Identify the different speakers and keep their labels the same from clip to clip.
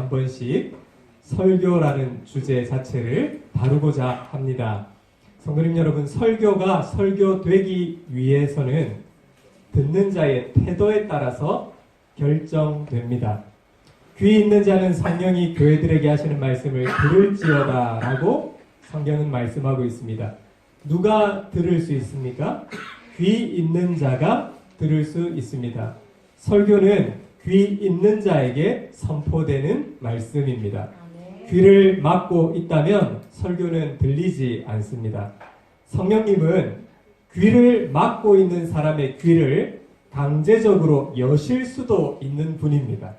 Speaker 1: 한 번씩 설교라는 주제 자체를 다루고자 합니다. 성도님 여러분, 설교가 설교되기 위해서는 듣는 자의 태도에 따라서 결정됩니다. 귀 있는 자는 성령이 교회들에게 하시는 말씀을 들을지어다 라고 성경은 말씀하고 있습니다. 누가 들을 수 있습니까? 귀 있는 자가 들을 수 있습니다. 설교는 귀 있는 자에게 선포되는 말씀입니다. 귀를 막고 있다면 설교는 들리지 않습니다. 성령님은 귀를 막고 있는 사람의 귀를 강제적으로 여실 수도 있는 분입니다.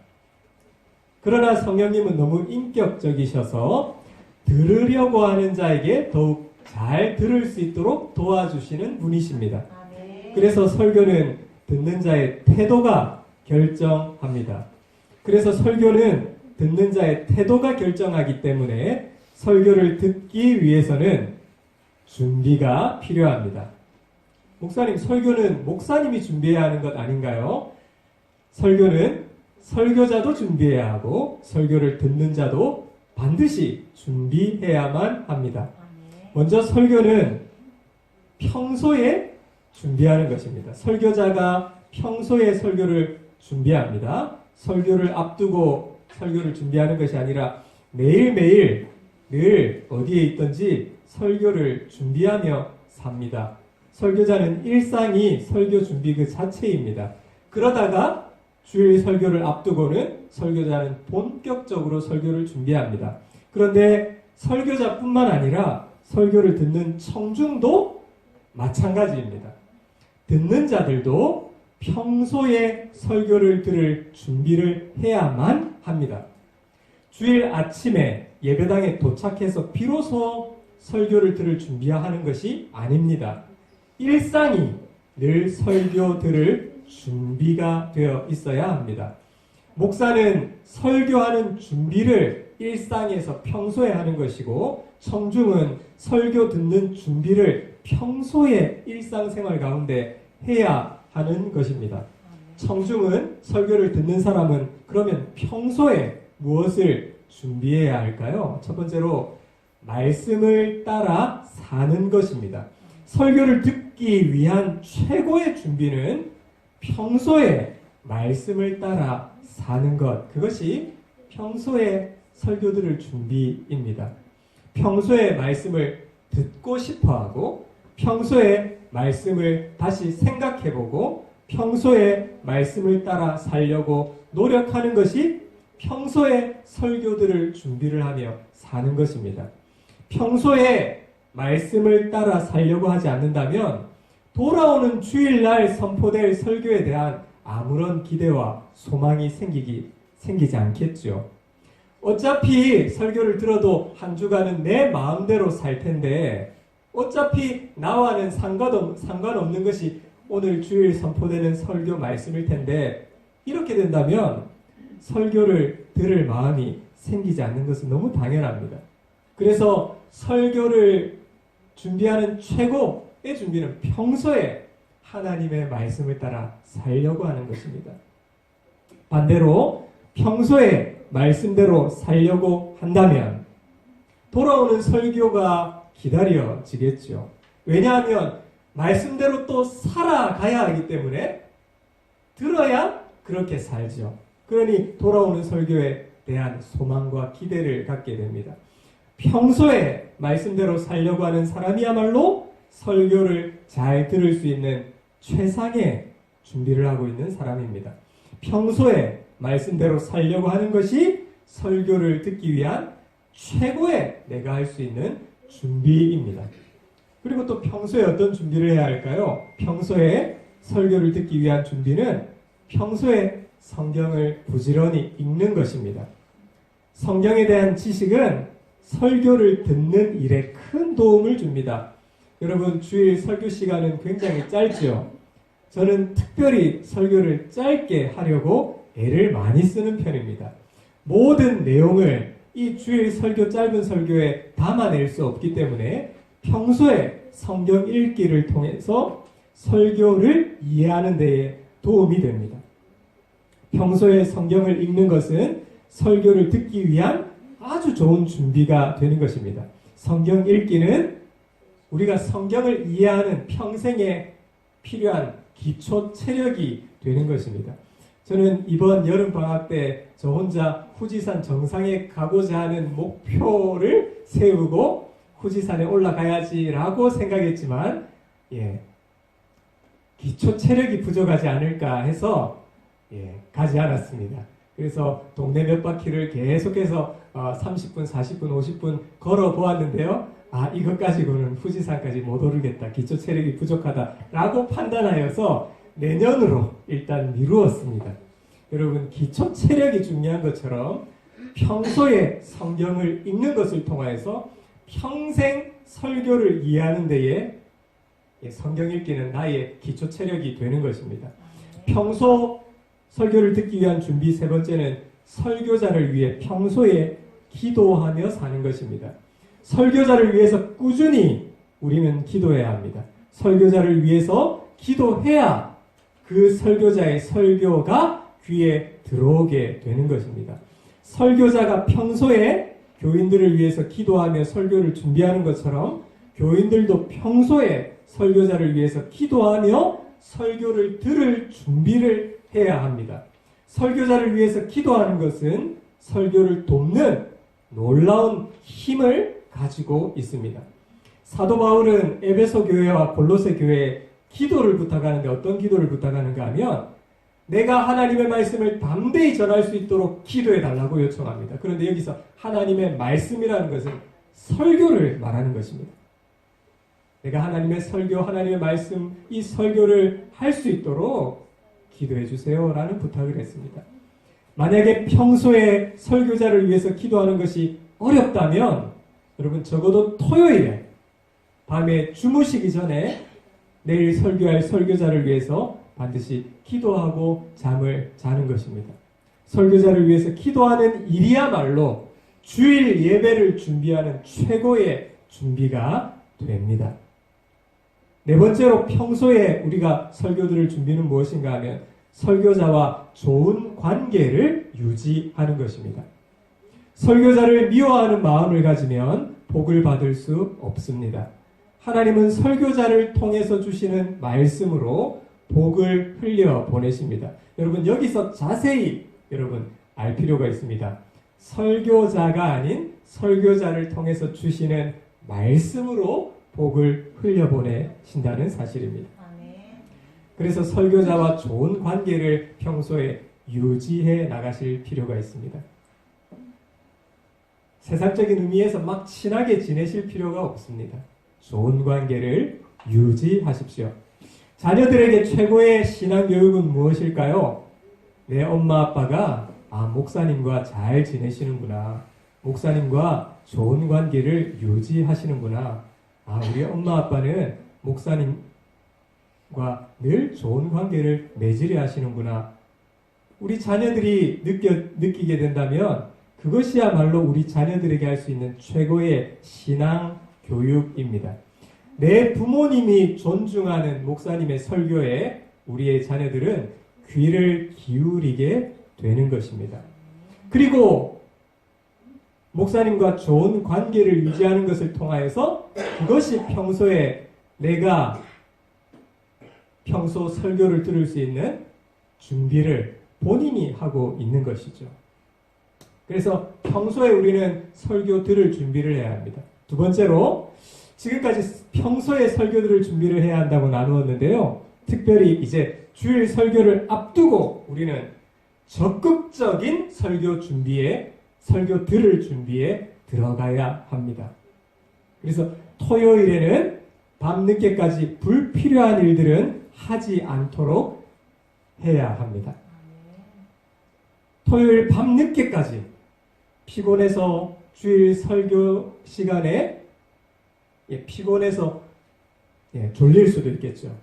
Speaker 1: 그러나 성령님은 너무 인격적이셔서 들으려고 하는 자에게 더욱 잘 들을 수 있도록 도와주시는 분이십니다. 그래서 설교는 듣는 자의 태도가 결정합니다. 그래서 설교는 듣는 자의 태도가 결정하기 때문에 설교를 듣기 위해서는 준비가 필요합니다. 목사님, 설교는 목사님이 준비해야 하는 것 아닌가요? 설교는 설교자도 준비해야 하고 설교를 듣는 자도 반드시 준비해야만 합니다. 먼저 설교는 평소에 준비하는 것입니다. 설교자가 평소에 설교를 준비합니다. 설교를 앞두고 설교를 준비하는 것이 아니라 매일매일 늘 어디에 있든지 설교를 준비하며 삽니다. 설교자는 일상이 설교 준비 그 자체입니다. 그러다가 주일 설교를 앞두고는 설교자는 본격적으로 설교를 준비합니다. 그런데 설교자뿐만 아니라 설교를 듣는 청중도 마찬가지입니다. 듣는 자들도 평소에 설교를 들을 준비를 해야만 합니다. 주일 아침에 예배당에 도착해서 비로소 설교를 들을 준비하는 것이 아닙니다. 일상이 늘 설교 들을 준비가 되어 있어야 합니다. 목사는 설교하는 준비를 일상에서 평소에 하는 것이고 청중은 설교 듣는 준비를 평소에 일상생활 가운데 해야 하는 것입니다. 청중은 설교를 듣는 사람은 그러면 평소에 무엇을 준비해야 할까요? 첫 번째로 말씀을 따라 사는 것입니다. 설교를 듣기 위한 최고의 준비는 평소에 말씀을 따라 사는 것, 그것이 평소에 설교 들을 준비입니다. 평소에 말씀을 듣고 싶어하고 평소에 말씀을 다시 생각해보고 평소에 말씀을 따라 살려고 노력하는 것이 평소에 설교들을 준비를 하며 사는 것입니다. 평소에 말씀을 따라 살려고 하지 않는다면 돌아오는 주일날 선포될 설교에 대한 아무런 기대와 소망이 생기지 않겠죠. 어차피 설교를 들어도 한 주간은 내 마음대로 살 텐데 어차피 나와는 상관없는 것이 오늘 주일 선포되는 설교 말씀일 텐데 이렇게 된다면 설교를 들을 마음이 생기지 않는 것은 너무 당연합니다. 그래서 설교를 준비하는 최고의 준비는 평소에 하나님의 말씀을 따라 살려고 하는 것입니다. 반대로 평소에 말씀대로 살려고 한다면 돌아오는 설교가 기다려지겠죠. 왜냐하면 말씀대로 또 살아가야 하기 때문에 들어야 그렇게 살죠. 그러니 돌아오는 설교에 대한 소망과 기대를 갖게 됩니다. 평소에 말씀대로 살려고 하는 사람이야말로 설교를 잘 들을 수 있는 최상의 준비를 하고 있는 사람입니다. 평소에 말씀대로 살려고 하는 것이 설교를 듣기 위한 최고의 내가 할 수 있는 준비입니다. 그리고 또 평소에 어떤 준비를 해야 할까요? 평소에 설교를 듣기 위한 준비는 평소에 성경을 부지런히 읽는 것입니다. 성경에 대한 지식은 설교를 듣는 일에 큰 도움을 줍니다. 여러분, 주일 설교 시간은 굉장히 짧죠? 저는 특별히 설교를 짧게 하려고 애를 많이 쓰는 편입니다. 모든 내용을 이 주일 설교 짧은 설교에 담아낼 수 없기 때문에 평소에 성경 읽기를 통해서 설교를 이해하는 데에 도움이 됩니다. 평소에 성경을 읽는 것은 설교를 듣기 위한 아주 좋은 준비가 되는 것입니다. 성경 읽기는 우리가 성경을 이해하는 평생에 필요한 기초 체력이 되는 것입니다. 저는 이번 여름방학 때 저 혼자 후지산 정상에 가고자 하는 목표를 세우고 후지산에 올라가야지라고 생각했지만 기초 체력이 부족하지 않을까 해서 가지 않았습니다. 그래서 동네 몇 바퀴를 계속해서 30분, 40분, 50분 걸어 보았는데요. 이것 가지고는 후지산까지 못 오르겠다. 기초 체력이 부족하다라고 판단하여서 내년으로 일단 미루었습니다. 여러분, 기초 체력이 중요한 것처럼 평소에 성경을 읽는 것을 통하여서 평생 설교를 이해하는 데에 성경 읽기는 나의 기초 체력이 되는 것입니다. 평소 설교를 듣기 위한 준비 세 번째는 설교자를 위해 평소에 기도하며 사는 것입니다. 설교자를 위해서 꾸준히 우리는 기도해야 합니다. 설교자를 위해서 기도해야 그 설교자의 설교가 귀에 들어오게 되는 것입니다. 설교자가 평소에 교인들을 위해서 기도하며 설교를 준비하는 것처럼 교인들도 평소에 설교자를 위해서 기도하며 설교를 들을 준비를 해야 합니다. 설교자를 위해서 기도하는 것은 설교를 돕는 놀라운 힘을 가지고 있습니다. 사도 바울은 에베소 교회와 골로새 교회에 기도를 부탁하는데 어떤 기도를 부탁하는가 하면 내가 하나님의 말씀을 담대히 전할 수 있도록 기도해 달라고 요청합니다. 그런데 여기서 하나님의 말씀이라는 것은 설교를 말하는 것입니다. 내가 하나님의 설교, 하나님의 말씀, 이 설교를 할 수 있도록 기도해 주세요 라는 부탁을 했습니다. 만약에 평소에 설교자를 위해서 기도하는 것이 어렵다면 여러분 적어도 토요일에 밤에 주무시기 전에 내일 설교할 설교자를 위해서 반드시 기도하고 잠을 자는 것입니다. 설교자를 위해서 기도하는 일이야말로 주일 예배를 준비하는 최고의 준비가 됩니다. 네 번째로 평소에 우리가 설교들을 준비는 무엇인가 하면 설교자와 좋은 관계를 유지하는 것입니다. 설교자를 미워하는 마음을 가지면 복을 받을 수 없습니다. 하나님은 설교자를 통해서 주시는 말씀으로 복을 흘려 보내십니다. 여러분 여기서 자세히 여러분 알 필요가 있습니다. 설교자가 아닌 설교자를 통해서 주시는 말씀으로 복을 흘려 보내신다는 사실입니다. 그래서 설교자와 좋은 관계를 평소에 유지해 나가실 필요가 있습니다. 세상적인 의미에서 막 친하게 지내실 필요가 없습니다. 좋은 관계를 유지하십시오. 자녀들에게 최고의 신앙교육은 무엇일까요? 내 엄마 아빠가 목사님과 잘 지내시는구나. 목사님과 좋은 관계를 유지하시는구나. 우리 엄마 아빠는 목사님과 늘 좋은 관계를 맺으려 하시는구나. 우리 자녀들이 느끼게 된다면 그것이야말로 우리 자녀들에게 할 수 있는 최고의 신앙 교육입니다. 내 부모님이 존중하는 목사님의 설교에 우리의 자녀들은 귀를 기울이게 되는 것입니다. 그리고 목사님과 좋은 관계를 유지하는 것을 통하여서 그것이 평소에 내가 평소 설교를 들을 수 있는 준비를 본인이 하고 있는 것이죠. 그래서 평소에 우리는 설교 들을 준비를 해야 합니다. 두 번째로 지금까지 평소에 설교들을 준비를 해야 한다고 나누었는데요. 특별히 이제 주일 설교를 앞두고 우리는 적극적인 설교 준비에 설교 들을 준비에 들어가야 합니다. 그래서 토요일에는 밤늦게까지 불필요한 일들은 하지 않도록 해야 합니다. 토요일 밤늦게까지 피곤해서 주일 설교 시간에 피곤해서 졸릴 수도 있겠죠.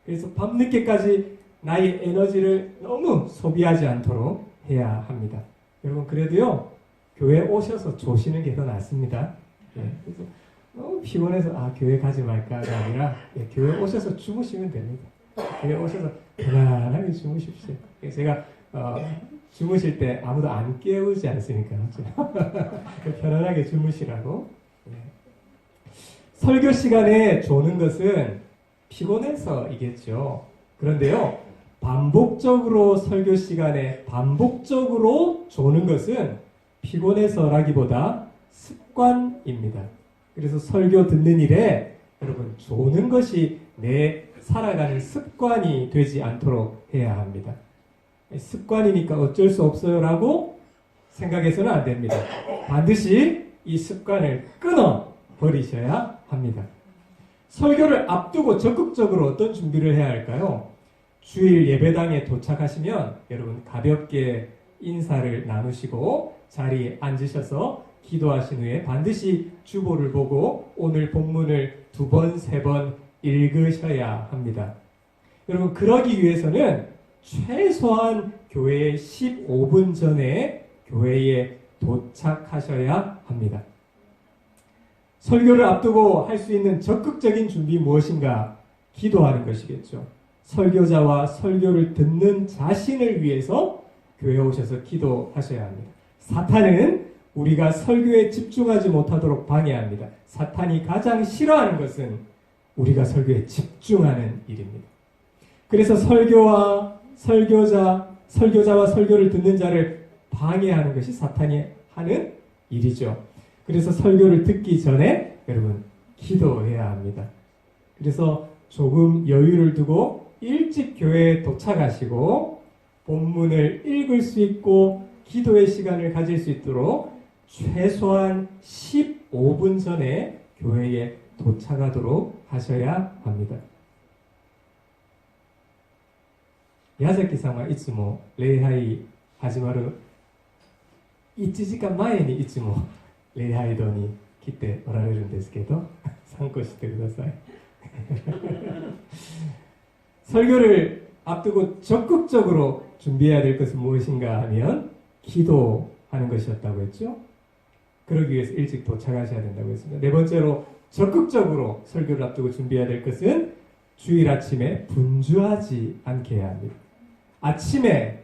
Speaker 1: 그래서 밤늦게까지 나의 에너지를 너무 소비하지 않도록 해야 합니다. 여러분 그래도요 교회 오셔서 조시는 게 더 낫습니다. 그래서 너무 피곤해서 교회 가지 말까가 아니라 교회 오셔서 주무시면 됩니다. 교회 오셔서 편안하게 주무십시오. 제가 주무실 때 아무도 안 깨우지 않습니까? 편안하게 주무시라고. 네. 설교 시간에 조는 것은 피곤해서이겠죠. 그런데요, 반복적으로 설교 시간에 반복적으로 조는 것은 피곤해서라기보다 습관입니다. 그래서 설교 듣는 일에 여러분 조는 것이 내 살아가는 습관이 되지 않도록 해야 합니다. 습관이니까 어쩔 수 없어요라고 생각해서는 안 됩니다. 반드시 이 습관을 끊어 버리셔야 합니다. 설교를 앞두고 적극적으로 어떤 준비를 해야 할까요? 주일 예배당에 도착하시면 여러분 가볍게 인사를 나누시고 자리에 앉으셔서 기도하신 후에 반드시 주보를 보고 오늘 본문을 2번, 3번 읽으셔야 합니다. 여러분 그러기 위해서는 최소한 교회에 15분 전에 교회에 도착하셔야 합니다. 설교를 앞두고 할 수 있는 적극적인 준비 무엇인가? 기도하는 것이겠죠. 설교자와 설교를 듣는 자신을 위해서 교회에 오셔서 기도하셔야 합니다. 사탄은 우리가 설교에 집중하지 못하도록 방해합니다. 사탄이 가장 싫어하는 것은 우리가 설교에 집중하는 일입니다. 그래서 설교자와 설교를 듣는 자를 방해하는 것이 사탄이 하는 일이죠. 그래서 설교를 듣기 전에 여러분 기도해야 합니다. 그래서 조금 여유를 두고 일찍 교회에 도착하시고 본문을 읽을 수 있고 기도의 시간을 가질 수 있도록 최소한 15분 전에 교회에 도착하도록 하셔야 합니다. 矢崎さんはいつも礼拝始まる1時間前にいつも礼拝堂に来ておられるんですけど参考してください설교를 앞두고 적극적으로 준비해야 될 것은 무엇인가 하면 기도하는 것이었다고 했죠. 그러기 위해서 일찍 도착하셔야 된다고 했습니다. 네 번째로 적극적으로 설교를 앞두고 준비해야 될 것은 주일 아침에 분주하지 않게 해야 합니다. 아침에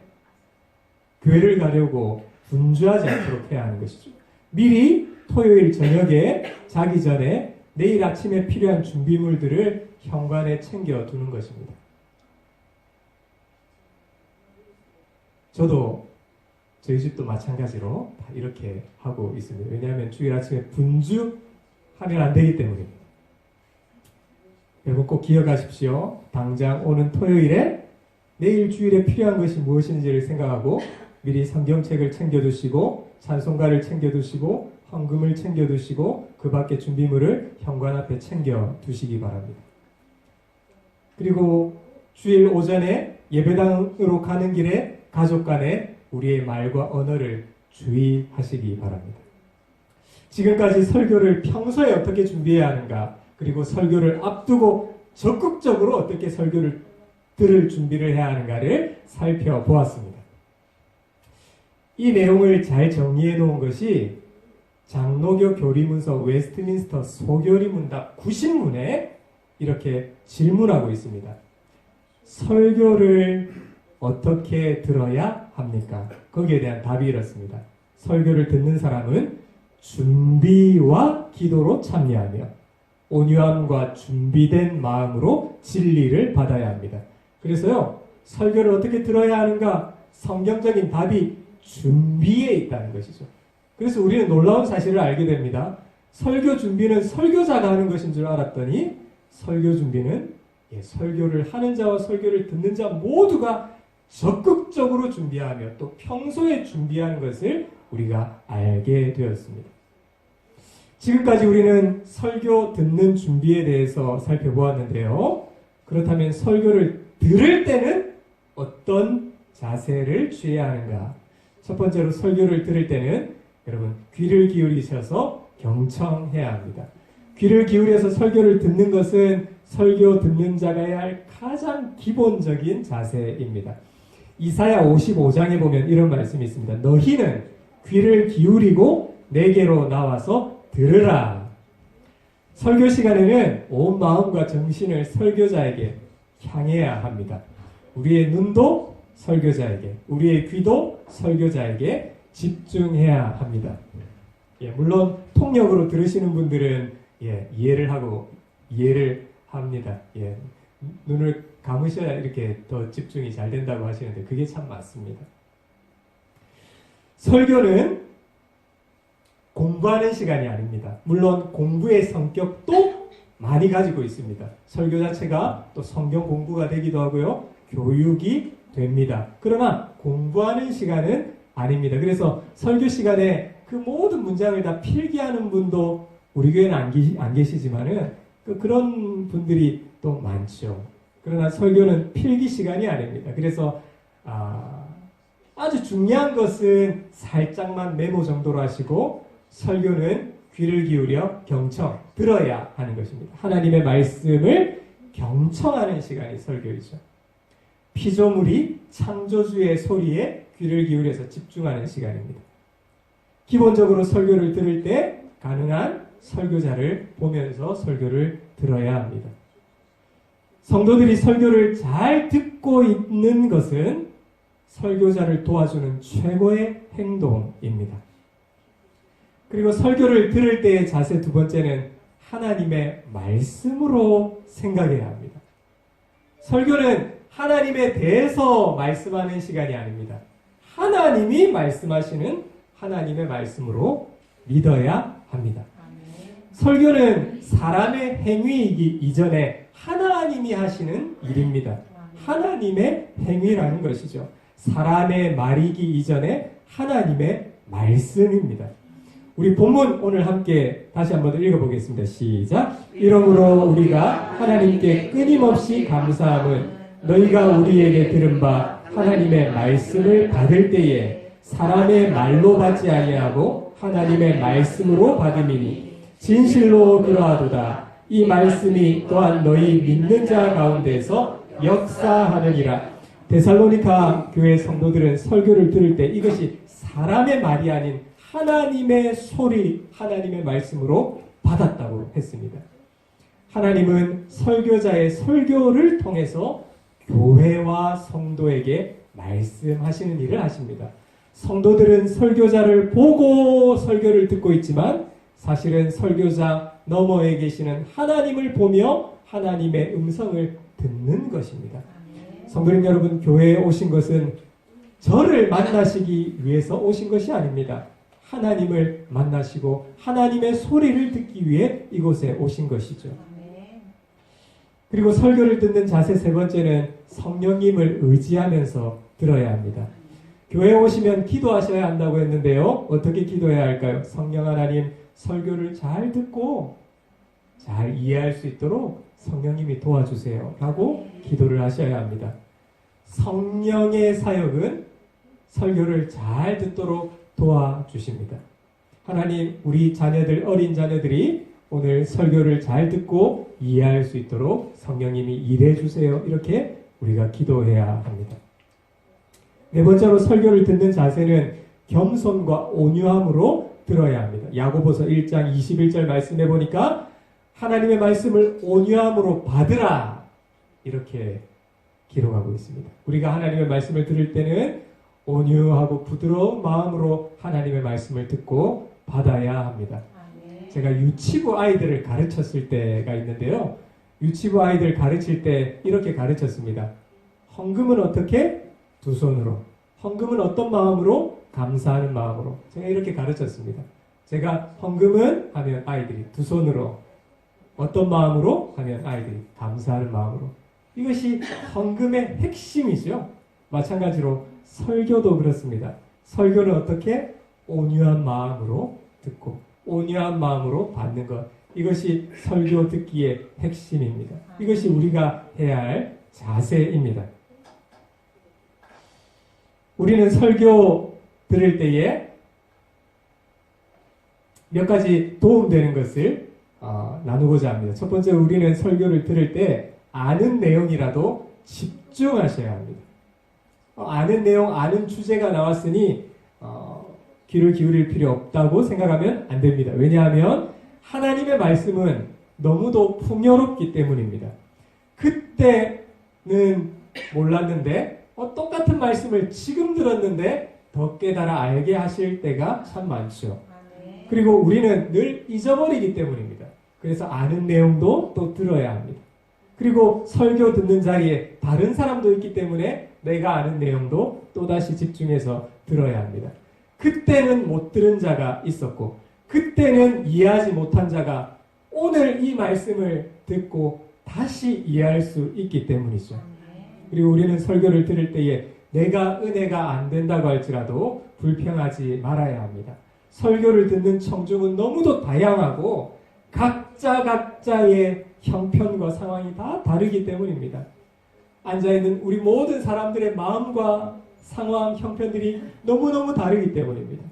Speaker 1: 교회를 가려고 분주하지 않도록 해야 하는 것이죠. 미리 토요일 저녁에 자기 전에 내일 아침에 필요한 준비물들을 현관에 챙겨두는 것입니다. 저도 저희 집도 마찬가지로 다 이렇게 하고 있습니다. 왜냐하면 주일 아침에 분주하면 안 되기 때문입니다. 여러분 꼭 기억하십시오. 당장 오는 토요일에 내일 주일에 필요한 것이 무엇인지를 생각하고 미리 성경책을 챙겨두시고 찬송가를 챙겨두시고 헌금을 챙겨두시고 그 밖에 준비물을 현관 앞에 챙겨두시기 바랍니다. 그리고 주일 오전에 예배당으로 가는 길에 가족 간에 우리의 말과 언어를 주의하시기 바랍니다. 지금까지 설교를 평소에 어떻게 준비해야 하는가, 그리고 설교를 앞두고 적극적으로 어떻게 설교를 들을 준비를 해야 하는가를 살펴보았습니다. 이 내용을 잘 정리해 놓은 것이 장로교 교리문서 웨스트민스터 소교리문답 90문에 이렇게 질문하고 있습니다. 설교를 어떻게 들어야 합니까? 거기에 대한 답이 이렇습니다. 설교를 듣는 사람은 준비와 기도로 참여하며 온유함과 준비된 마음으로 진리를 받아야 합니다. 그래서요, 설교를 어떻게 들어야 하는가? 성경적인 답이 준비에 있다는 것이죠. 그래서 우리는 놀라운 사실을 알게 됩니다. 설교 준비는 설교자가 하는 것인 줄 알았더니 설교 준비는 설교를 하는 자와 설교를 듣는 자 모두가 적극적으로 준비하며 또 평소에 준비하는 것을 우리가 알게 되었습니다. 지금까지 우리는 설교 듣는 준비에 대해서 살펴보았는데요. 그렇다면 설교를 들을 때는 어떤 자세를 취해야 하는가? 첫 번째로 설교를 들을 때는 여러분 귀를 기울이셔서 경청해야 합니다. 귀를 기울여서 설교를 듣는 것은 설교 듣는 자가 해야 할 가장 기본적인 자세입니다. 이사야 55장에 보면 이런 말씀이 있습니다. 너희는 귀를 기울이고 내게로 나와서 들으라. 설교 시간에는 온 마음과 정신을 설교자에게 향해야 합니다. 우리의 눈도 설교자에게, 우리의 귀도 설교자에게 집중해야 합니다. 예, 물론 통역으로 들으시는 분들은 이해를 합니다. 예, 눈을 감으셔야 이렇게 더 집중이 잘 된다고 하시는데 그게 참 맞습니다. 설교는 공부하는 시간이 아닙니다. 물론 공부의 성격도 많이 가지고 있습니다. 설교 자체가 또 성경 공부가 되기도 하고요. 교육이 됩니다. 그러나 공부하는 시간은 아닙니다. 그래서 설교 시간에 그 모든 문장을 다 필기하는 분도 우리 교회는 안 계시지만은 그런 분들이 또 많죠. 그러나 설교는 필기 시간이 아닙니다. 그래서 아주 중요한 것은 살짝만 메모 정도로 하시고 설교는 귀를 기울여 경청, 들어야 하는 것입니다. 하나님의 말씀을 경청하는 시간이 설교이죠. 피조물이 창조주의 소리에 귀를 기울여서 집중하는 시간입니다. 기본적으로 설교를 들을 때 가능한 설교자를 보면서 설교를 들어야 합니다. 성도들이 설교를 잘 듣고 있는 것은 설교자를 도와주는 최고의 행동입니다. 그리고 설교를 들을 때의 자세 두 번째는 하나님의 말씀으로 생각해야 합니다. 설교는 하나님에 대해서 말씀하는 시간이 아닙니다. 하나님이 말씀하시는 하나님의 말씀으로 믿어야 합니다. 설교는 사람의 행위이기 이전에 하나님이 하시는 일입니다. 하나님의 행위라는 것이죠. 사람의 말이기 이전에 하나님의 말씀입니다. 우리 본문 오늘 함께 다시 한번 읽어보겠습니다. 시작. 이러므로 우리가 하나님께 끊임없이 감사함은 너희가 우리에게 들은 바 하나님의 말씀을 받을 때에 사람의 말로 받지 아니하고 하나님의 말씀으로 받음이니 진실로 그러하도다. 이 말씀이 또한 너희 믿는 자 가운데서 역사하느니라. 데살로니가 교회 성도들은 설교를 들을 때 이것이 사람의 말이 아닌 하나님의 소리, 하나님의 말씀으로 받았다고 했습니다. 하나님은 설교자의 설교를 통해서 교회와 성도에게 말씀하시는 일을 하십니다. 성도들은 설교자를 보고 설교를 듣고 있지만 사실은 설교자 너머에 계시는 하나님을 보며 하나님의 음성을 듣는 것입니다. 성도님 여러분, 교회에 오신 것은 저를 만나시기 위해서 오신 것이 아닙니다. 하나님을 만나시고 하나님의 소리를 듣기 위해 이곳에 오신 것이죠. 그리고 설교를 듣는 자세 세 번째는 성령님을 의지하면서 들어야 합니다. 교회에 오시면 기도하셔야 한다고 했는데요. 어떻게 기도해야 할까요? 성령 하나님, 설교를 잘 듣고 잘 이해할 수 있도록 성령님이 도와주세요 라고 기도를 하셔야 합니다. 성령의 사역은 설교를 잘 듣도록 도와주십니다. 하나님, 우리 자녀들, 어린 자녀들이 오늘 설교를 잘 듣고 이해할 수 있도록 성령님이 일해 주세요. 이렇게 우리가 기도해야 합니다. 네 번째로 설교를 듣는 자세는 겸손과 온유함으로 들어야 합니다. 야고보서 1장 21절 말씀해 보니까 하나님의 말씀을 온유함으로 받으라 이렇게 기록하고 있습니다. 우리가 하나님의 말씀을 들을 때는 온유하고 부드러운 마음으로 하나님의 말씀을 듣고 받아야 합니다. 제가 유치부 아이들을 가르쳤을 때가 있는데요. 유치부 아이들 가르칠 때 이렇게 가르쳤습니다. 헌금은 어떻게? 두 손으로. 헌금은 어떤 마음으로? 감사하는 마음으로. 제가 이렇게 가르쳤습니다. 제가 헌금은 하면 아이들이 두 손으로. 어떤 마음으로? 하면 아이들이 감사하는 마음으로. 이것이 헌금의 핵심이죠. 마찬가지로 설교도 그렇습니다. 설교는 어떻게? 온유한 마음으로 듣고 온유한 마음으로 받는 것. 이것이 설교 듣기의 핵심입니다. 이것이 우리가 해야 할 자세입니다. 우리는 설교 들을 때에 몇 가지 도움되는 것을 나누고자 합니다. 첫 번째, 우리는 설교를 들을 때 아는 내용이라도 집중하셔야 합니다. 아는 내용, 아는 주제가 나왔으니 귀를 기울일 필요 없다고 생각하면 안 됩니다. 왜냐하면 하나님의 말씀은 너무도 풍요롭기 때문입니다. 그때는 몰랐는데 똑같은 말씀을 지금 들었는데 더 깨달아 알게 하실 때가 참 많죠. 그리고 우리는 늘 잊어버리기 때문입니다. 그래서 아는 내용도 또 들어야 합니다. 그리고 설교 듣는 자리에 다른 사람도 있기 때문에 내가 아는 내용도 또다시 집중해서 들어야 합니다. 그때는 못 들은 자가 있었고 그때는 이해하지 못한 자가 오늘 이 말씀을 듣고 다시 이해할 수 있기 때문이죠. 그리고 우리는 설교를 들을 때에 내가 은혜가 안 된다고 할지라도 불평하지 말아야 합니다. 설교를 듣는 청중은 너무도 다양하고 각자의 형편과 상황이 다 다르기 때문입니다. 앉아있는 우리 모든 사람들의 마음과 상황, 형편들이 너무너무 다르기 때문입니다.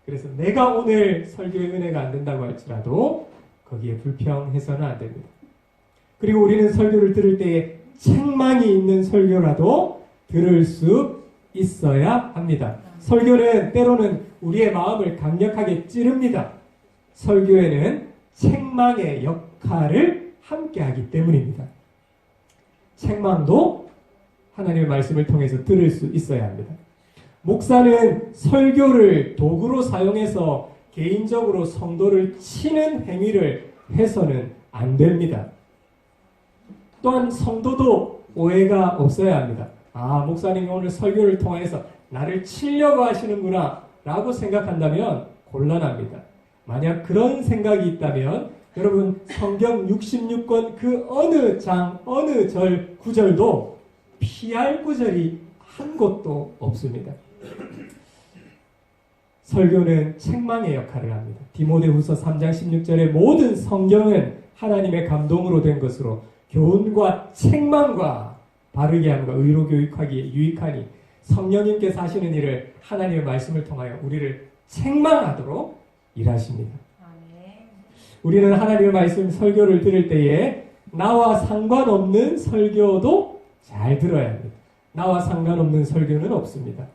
Speaker 1: 그래서 내가 오늘 설교의 은혜가 안 된다고 할지라도 거기에 불평해서는 안 됩니다. 그리고 우리는 설교를 들을 때에 책망이 있는 설교라도 들을 수 있어야 합니다. 설교는 때로는 우리의 마음을 강력하게 찌릅니다. 설교에는 책망의 역할을 함께하기 때문입니다. 책망도 하나님의 말씀을 통해서 들을 수 있어야 합니다. 목사는 설교를 도구로 사용해서 개인적으로 성도를 치는 행위를 해서는 안 됩니다. 또한 성도도 오해가 없어야 합니다. 목사님이 오늘 설교를 통해서 나를 치려고 하시는구나 라고 생각한다면 곤란합니다. 만약 그런 생각이 있다면 여러분 성경 66권 그 어느 장, 어느 절, 구절도 피할 구절이 한 곳도 없습니다. 설교는 책망의 역할을 합니다. 디모데후서 3장 16절의 모든 성경은 하나님의 감동으로 된 것으로 교훈과 책망과 바르게 함과 의로 교육하기에 유익하니 성령님께서 하시는 일을 하나님의 말씀을 통하여 우리를 책망하도록 일하십니다. 우리는 하나님의 말씀 설교를 들을 때에 나와 상관없는 설교도 잘 들어야 합니다. 나와 상관없는 설교는 없습니다.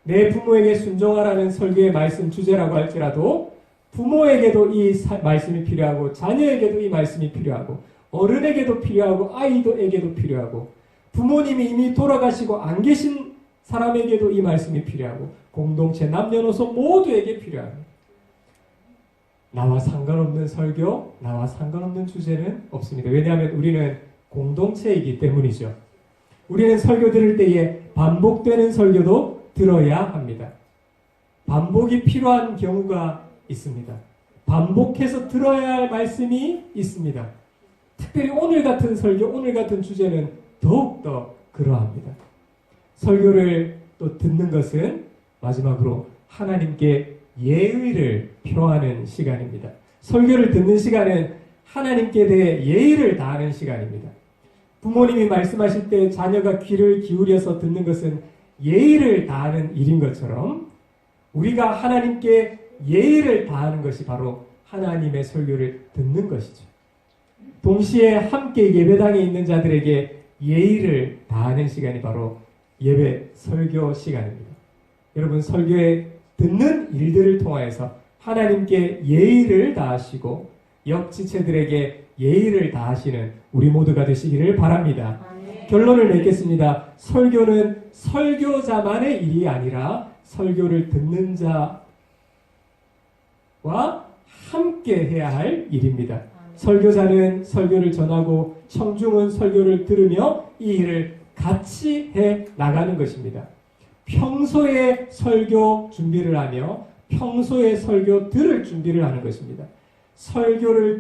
Speaker 1: 내 부모에게 순종하라는 설교의 말씀 주제라고 할지라도 부모에게도 이 말씀이 필요하고 자녀에게도 이 말씀이 필요하고 어른에게도 필요하고 아이도에게도 필요하고 부모님이 이미 돌아가시고 안 계신 사람에게도 이 말씀이 필요하고 공동체 남녀노소 모두에게 필요합니다. 나와 상관없는 설교, 나와 상관없는 주제는 없습니다. 왜냐하면 우리는 공동체이기 때문이죠. 우리는 설교 들을 때에 반복되는 설교도 들어야 합니다. 반복이 필요한 경우가 있습니다. 반복해서 들어야 할 말씀이 있습니다. 특별히 오늘 같은 설교, 오늘 같은 주제는 더욱더 그러합니다. 설교를 또 듣는 것은 마지막으로 하나님께 예의를 표하는 시간입니다. 설교를 듣는 시간은 하나님께 대해 예의를 다하는 시간입니다. 부모님이 말씀하실 때 자녀가 귀를 기울여서 듣는 것은 예의를 다하는 일인 것처럼 우리가 하나님께 예의를 다하는 것이 바로 하나님의 설교를 듣는 것이죠. 동시에 함께 예배당에 있는 자들에게 예의를 다하는 시간이 바로 예배 설교 시간입니다. 여러분 설교에 듣는 일들을 통하여서 하나님께 예의를 다하시고 옆지체들에게 예의를 다하시는 우리 모두가 되시기를 바랍니다. 결론을 맺겠습니다. 설교는 설교자만의 일이 아니라 설교를 듣는 자와 함께 해야 할 일입니다. 설교자는 설교를 전하고 청중은 설교를 들으며 이 일을 같이 해 나가는 것입니다. 평소에 설교 준비를 하며 평소에 설교 들을 준비를 하는 것입니다. 설교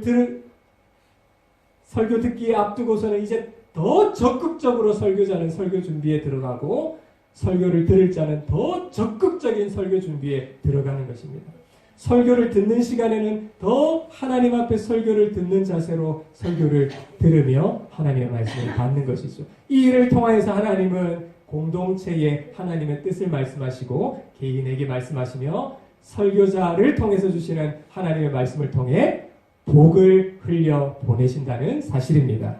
Speaker 1: 듣기에 앞두고서는 이제 더 적극적으로 설교자는 설교 준비에 들어가고 설교를 들을 자는 더 적극적인 설교 준비에 들어가는 것입니다. 설교를 듣는 시간에는 더 하나님 앞에 설교를 듣는 자세로 설교를 들으며 하나님의 말씀을 받는 것이죠. 이 일을 통하여서 하나님은 공동체에 하나님의 뜻을 말씀하시고 개인에게 말씀하시며 설교자를 통해서 주시는 하나님의 말씀을 통해 복을 흘려 보내신다는 사실입니다.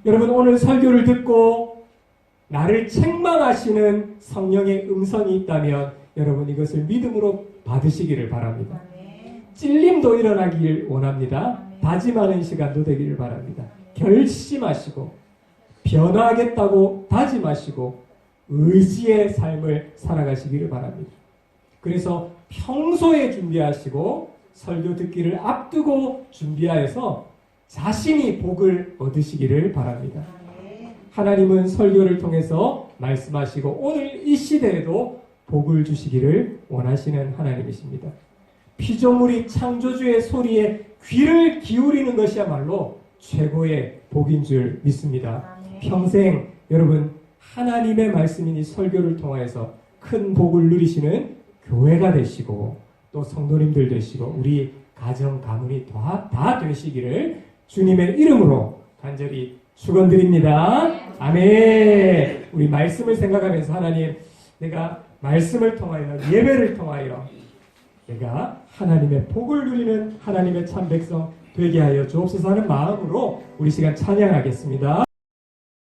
Speaker 1: 여러분 오늘 설교를 듣고 나를 책망하시는 성령의 음성이 있다면 여러분 이것을 믿음으로 받으시기를 바랍니다. 찔림도 일어나기를 원합니다. 다짐하는 시간도 되기를 바랍니다. 결심하시고 변화하겠다고 다짐하시고 의지의 삶을 살아가시기를 바랍니다. 그래서 평소에 준비하시고 설교 듣기를 앞두고 준비하여서 자신이 복을 얻으시기를 바랍니다. 하나님은 설교를 통해서 말씀하시고 오늘 이 시대에도 복을 주시기를 원하시는 하나님이십니다. 피조물이 창조주의 소리에 귀를 기울이는 것이야말로 최고의 복인 줄 믿습니다. 평생 여러분 하나님의 말씀이니 설교를 통하여서 큰 복을 누리시는 교회가 되시고 또 성도님들 되시고 우리 가정 가문이 다 되시기를 주님의 이름으로 간절히 축원드립니다. 아멘. 우리 말씀을 생각하면서 하나님, 내가 말씀을 통하여 예배를 통하여 내가 하나님의 복을 누리는 하나님의 참 백성 되게 하여 주옵소서 하는 마음으로 우리 시간 찬양하겠습니다.